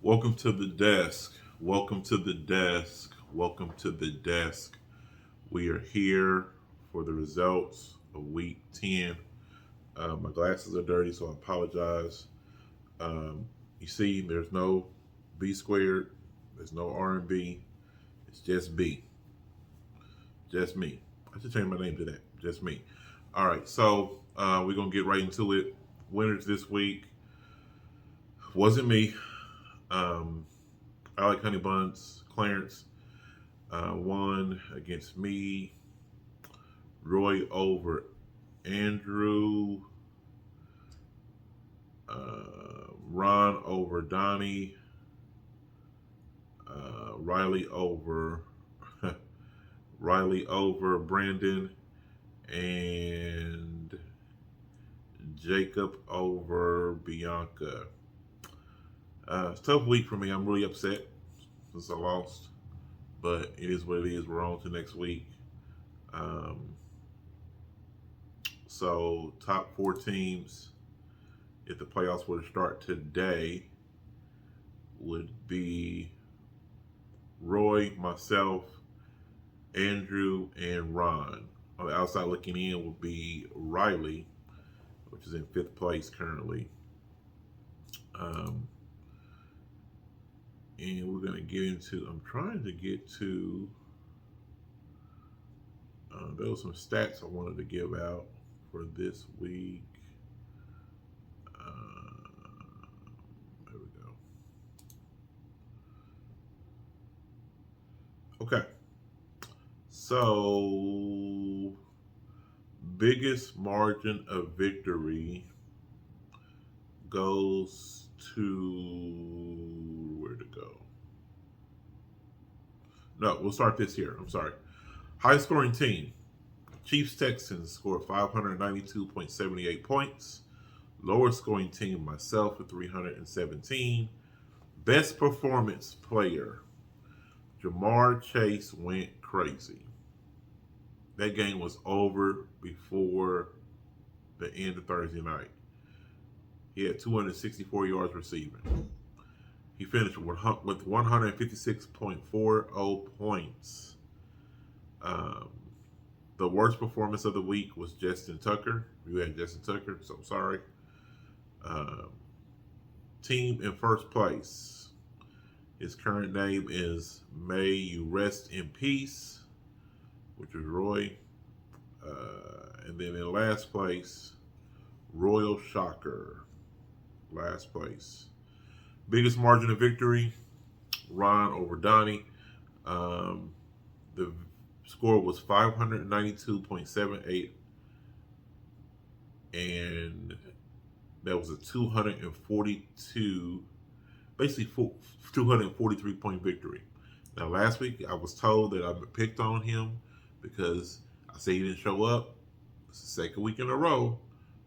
Welcome to the desk. Welcome to the desk. Welcome to the desk. We are here for the results of week 10. My glasses are dirty, so I apologize. You see, there's no B squared, there's no R&B. It's just B. Just me. I should change my name to that. Just me. All right, so we're going to get right into it. Winners this week wasn't me. Um, I like Honey Buns. Clarence won against me. Roy over Andrew. Ron over Donnie. Riley over Riley over Brandon, and Jacob over Bianca. It's a tough week for me. I'm really upset since I lost, but it is what it is. We're on to next week. Um, so, top four teams, if the playoffs were to start today, would be Roy, myself, Andrew, and Ron. On the outside looking in would be Riley, which is in fifth place currently. Um, and we're going to get into, I'm trying to get to, there were some stats I wanted to give out for this week. There we go. Okay. So, biggest margin of victory goes to where to go? No, we'll start this here. I'm sorry. High scoring team. Chiefs Texans scored 592.78 points. Lower scoring team, myself with 317. Best performance player. Jamar Chase went crazy. That game was over before the end of Thursday night. He had 264 yards receiving. He finished with 156.40 points. Um, the worst performance of the week was Justin Tucker. You had Justin Tucker, so I'm sorry. Um, Team in first place. His current name is May You Rest in Peace, which is Roy. And then in last place, Royal Shocker. Last place. Biggest margin of victory, Ron over Donnie. The score was 592.78, and that was a 242, basically 243 point victory. Now, last week I was told that I picked on him because I said he didn't show up. It's the second week in a row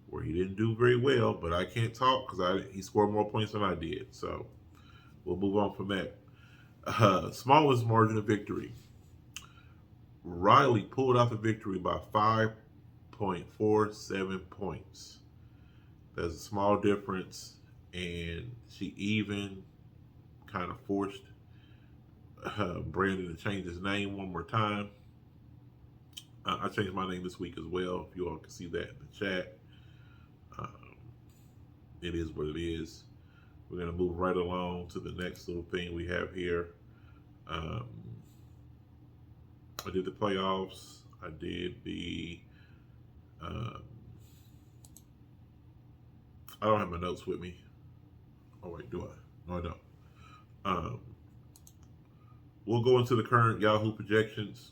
where he didn't do very well, but I can't talk because he scored more points than I did. So we'll move on from that. Smallest margin of victory. Riley pulled out the victory by 5.47 points. There's a small difference, and she even kind of forced Brandon to change his name one more time. I changed my name this week as well. If you all can see that in the chat, um, it is what it is. We're going to move right along to the next little thing we have here. I did the playoffs. I did the. I don't have my notes with me. Oh wait, do I? No, I don't. Um, we'll go into the current Yahoo projections.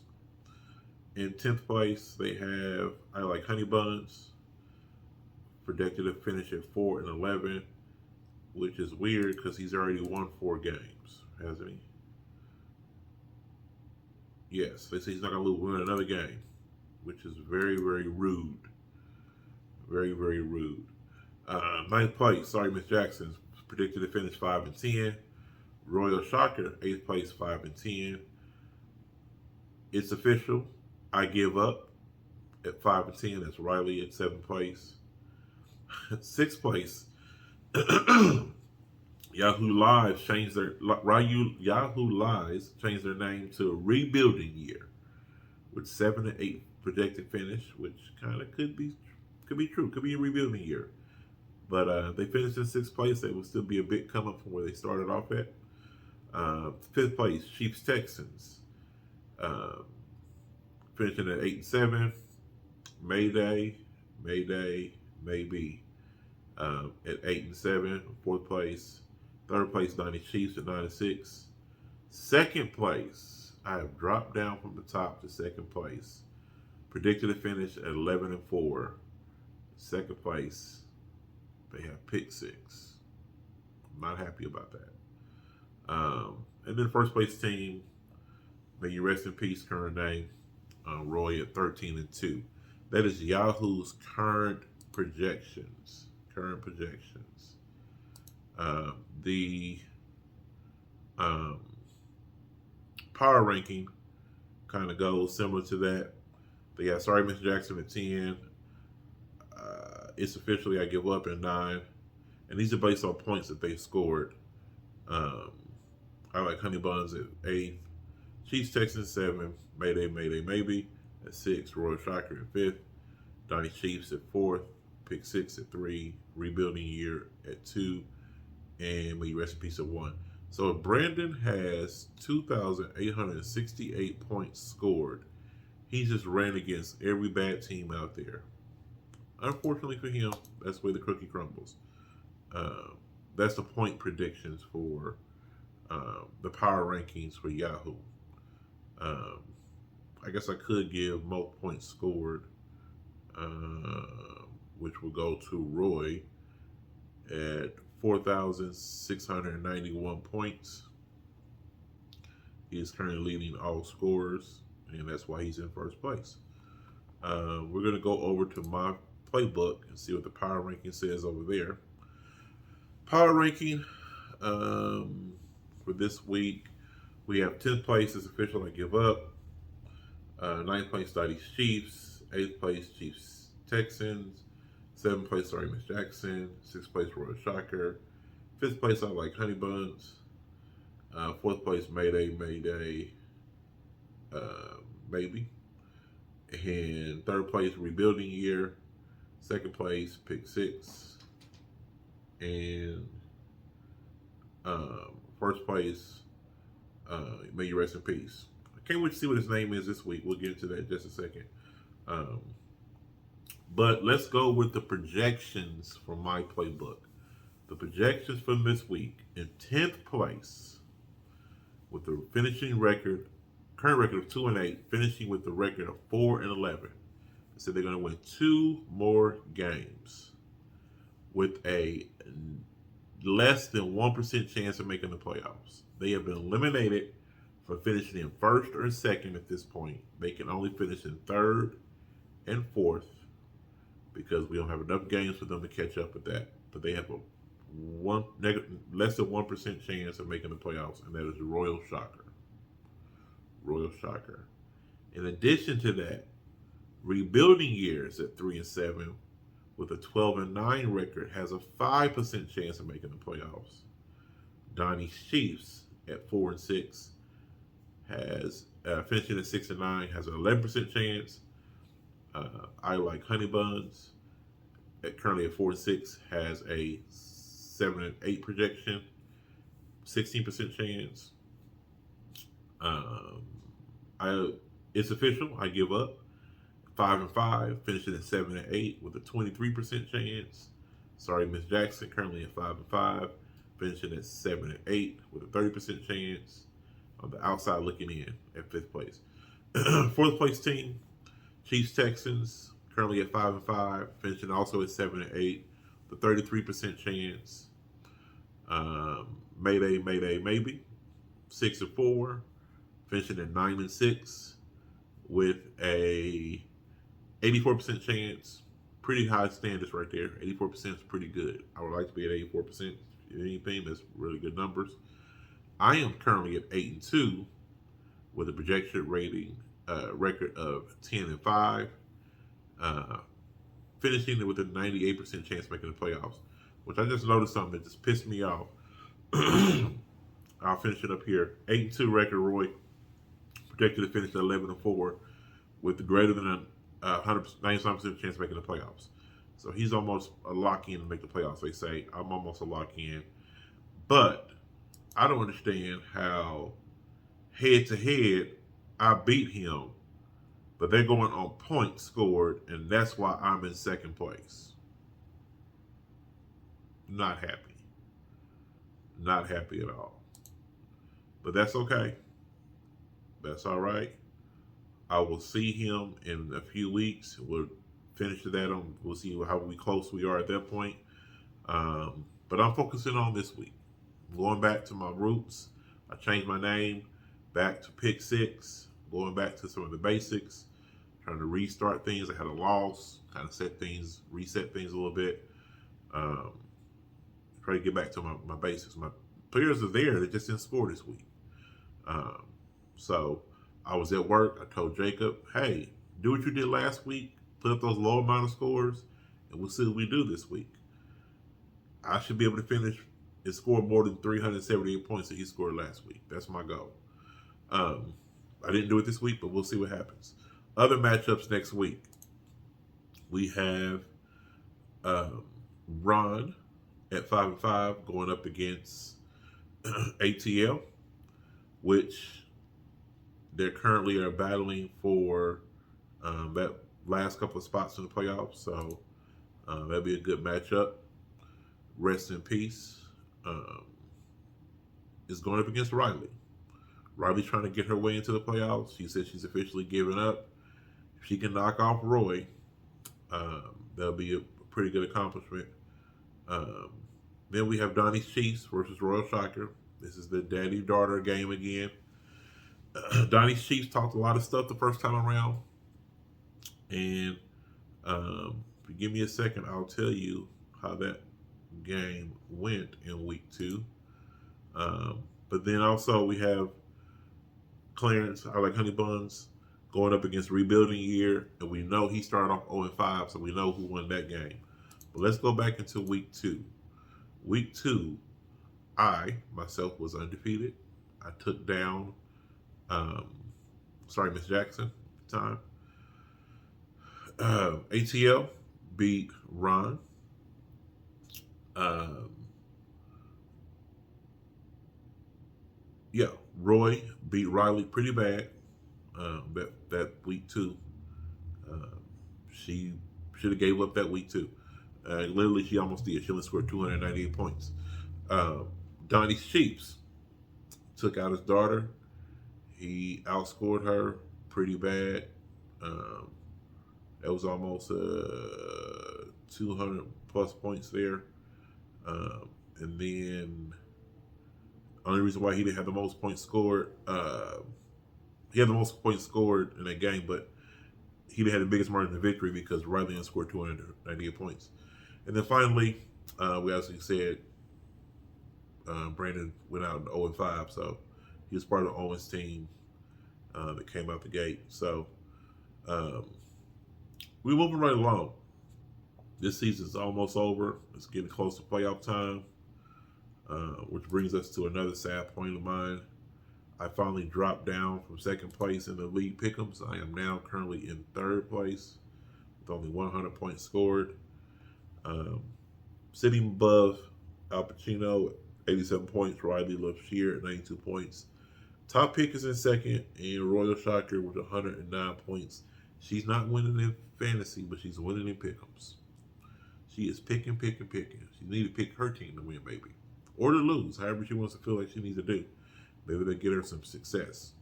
In 10th place, they have I Like Honey Buns, projected to finish at 4-11, which is weird because he's already won 4 games, hasn't he? Yes, they say he's not going to win another game, which is very, very rude. Very, very rude. Ninth place, sorry, Miss Jackson, predicted to finish 5-10. Royal Shocker, 8th place, 5-10. It's official. I give up at 5-10. That's Riley at 7th place. 6th place, Yahoo Live changed their Yahoo Lives changed their name to Rebuilding Year, with 7 and 8 projected finish, which kind of could be true, could be a rebuilding year. But they finished in sixth place. They will still be a big come up from where they started off at. Fifth place, Chiefs Texans, uh, finishing at 8-7. Mayday, Mayday, maybe at 8-7. Fourth place, third place, 90 Chiefs at 9-6. Second place, I have dropped down from the top to second place. Predicted to finish at 11-4. Second place, they have pick six. I'm not happy about that. And then first place team, may you rest in peace, current name, Roy at 13-2. That is Yahoo's current projections. The um, power ranking kind of goes similar to that. They got Sorry Miss Jackson at 10. It's officially I Give Up at 9. And these are based on points that they scored. I Like Honey Buns at 8. Chiefs Texans 7. Mayday, Mayday, Maybe at 6. Royal Shocker at 5th. Donnie Chiefs at 4th. Pick 6 at 3. Rebuilding Year at 2. And May You Rest in Peace at 1. So if Brandon has 2,868 points scored, he just ran against every bad team out there. Unfortunately for him, that's the way the cookie crumbles. That's the point predictions for the power rankings for Yahoo. I guess I could give most points scored, which will go to Roy at 4,691 points. He is currently leading all scorers, and that's why he's in first place. We're going to go over to my playbook and see what the power ranking says over there. Power ranking for this week, we have 10th place is official I Give Up. 9th place, Dottie Chiefs. 8th place, Chiefs Texans. 7th place, Sorry Miss Jackson. 6th place, Royal Shocker. 5th place, I Like Honey Buns. 4th place, Mayday, Mayday, Maybe. And 3rd place, Rebuilding Year. 2nd place, Pick 6. And 1st place, May You Rest in Peace. I can't wait to see what his name is this week. We'll get into that in just a second. But let's go with the projections from my playbook. The projections from this week: in 10th place, with the finishing record, current record of 2-8, finishing with the record of 4-11. So they're going to win 2 more games with a less than 1% chance of making the playoffs. They have been eliminated for finishing in first or second at this point. They can only finish in third and fourth because we don't have enough games for them to catch up with that. But they have a less than 1% chance of making the playoffs, and that is Royal Shocker. Royal Shocker. In addition to that, Rebuilding Years at 3-7 with a 12-9 record has a 5% chance of making the playoffs. Donnie's Chiefs at 4-6 has finishing at 6-9 has an 11% chance. I Like Honey Buns currently at 4-6 has a 7-8 projection, 16% chance. It's official. I Give Up 5-5, finishing at 7-8 with a 23% chance. Sorry Miss Jackson currently at 5-5, finishing at 7-8 with a 30% chance. On the outside looking in at 5th place. 4th place team, Chiefs Texans, currently at 5-5, finishing also at 7-8, the 33% chance. Mayday, Mayday, Maybe, 6-4, finishing at 9-6, with a 84% chance. Pretty high standards right there. 84% is pretty good. I would like to be at 84%. If anything, that's really good numbers. I am currently at 8-2 with a projection rating record of 10-5, finishing with a 98% chance of making the playoffs. Which I just noticed something that just pissed me off. I'll finish it up here. 8-2 record, Roy. Projected to finish at 11-4 with the greater than a 97% chance of making the playoffs. So he's almost a lock in to make the playoffs. They say I'm almost a lock in, but I don't understand how head to head I beat him, but they're going on points scored, and that's why I'm in second place. Not happy. Not happy at all. But that's okay. That's all right. I will see him in a few weeks. We'll finish that on. We'll see how close we are at that point. But I'm focusing on this week. I'm going back to my roots. I changed my name back to Pick Six. Going back to some of the basics. Trying to restart things. I had a loss. Kind of reset things a little bit. Try to get back to my basics. My players are there. They just didn't score this week. So I was at work. I told Jacob, hey, do what you did last week. Put up those low amount of scores, and we'll see what we do this week. I should be able to finish and score more than 378 points that he scored last week. That's my goal. I didn't do it this week, but we'll see what happens. Other matchups next week. We have Ron at 5-5 going up against ATL, which they currently are battling for that last couple of spots in the playoffs. So that'll be a good matchup. Rest in peace. Is going up against Riley. Riley's trying to get her way into the playoffs. She said she's officially giving up. If she can knock off Roy, that'll be a pretty good accomplishment. Then we have Donnie's Chiefs versus Royal Shocker. This is the daddy-daughter game again. Donnie's Chiefs talked a lot of stuff the first time around. And if you give me a second, I'll tell you how that game went in week 2. But then also we have Clarence, I like Honey Buns, going up against Rebuilding Year. And we know he started off 0-5, so we know who won that game. But let's go back into week 2. Week 2, I, myself, was undefeated. I took down, Miss Jackson at the time. ATL beat Ron. Roy beat Riley pretty bad. That week 2. She should have gave up that week 2. Literally, she almost did. She only scored 298 points. Donnie's Chiefs took out his daughter. He outscored her pretty bad. That was almost 200 plus points there. And then, only reason why he didn't have the most points scored, he had the most points scored in that game, but he had the biggest margin of victory because Riley scored 298 points. And then finally, we actually said Brandon went out in 0-5, so he was part of Owen's team that came out the gate. So we're moving right along. This season's almost over. It's getting close to playoff time, which brings us to another sad point of mine. I finally dropped down from second place in the league pick'ems. I am now currently in third place with only 100 points scored. Sitting above Al Pacino at 87 points, Riley LaShear at 92 points. Top pick is in second, and Royal Shocker with 109 points. She's not winning in fantasy, but she's winning in pick'ems. She is picking. She needs to pick her team to win, maybe. Or to lose, however she wants to feel like she needs to do. Maybe they get her some success.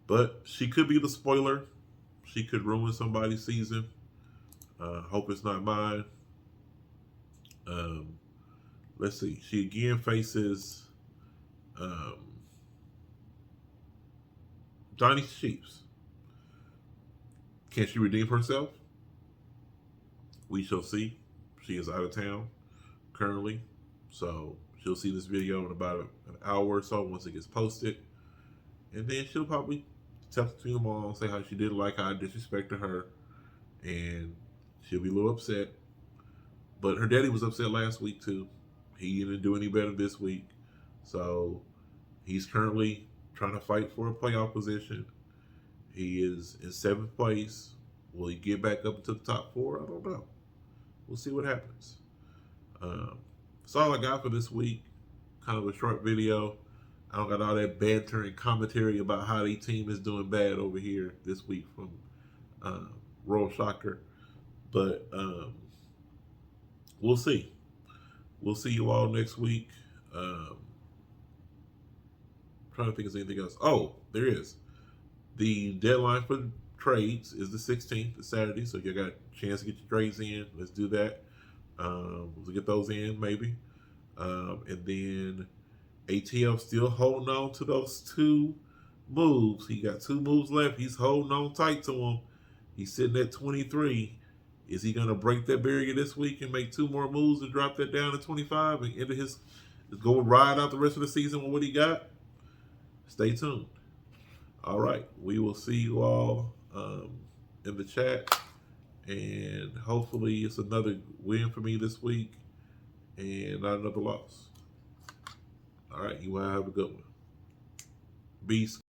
But she could be the spoiler. She could ruin somebody's season. Hope it's not mine. Let's see. She again faces Donnie's Chiefs. Can she redeem herself? We shall see. She is out of town currently. So she'll see this video in about an hour or so once it gets posted. And then she'll probably text me tomorrow and say how she didn't like how I disrespected her. And she'll be a little upset. But her daddy was upset last week too. He didn't do any better this week. So he's currently trying to fight for a playoff position. He is in 7th place. Will he get back up to the top 4? I don't know. We'll see what happens. That's all I got for this week. Kind of a short video. I don't got all that banter and commentary about how the team is doing bad over here this week from Royal Shocker. But we'll see. We'll see you all next week. Trying to think of anything else. Oh, there is. The deadline for trades is the 16th, the Saturday, so you got a chance to get your trades in. Let's do that. We'll get those in maybe. And then ATL still holding on to those 2 moves. He got 2 moves left. He's holding on tight to them. He's sitting at 23. Is he going to break that barrier this week and make 2 more moves to drop that down to 25 and into his go ride out the rest of the season with what he got? Stay tuned. All right. We will see you all in the chat. And hopefully it's another win for me this week and not another loss. All right. You all have a good one. Beast.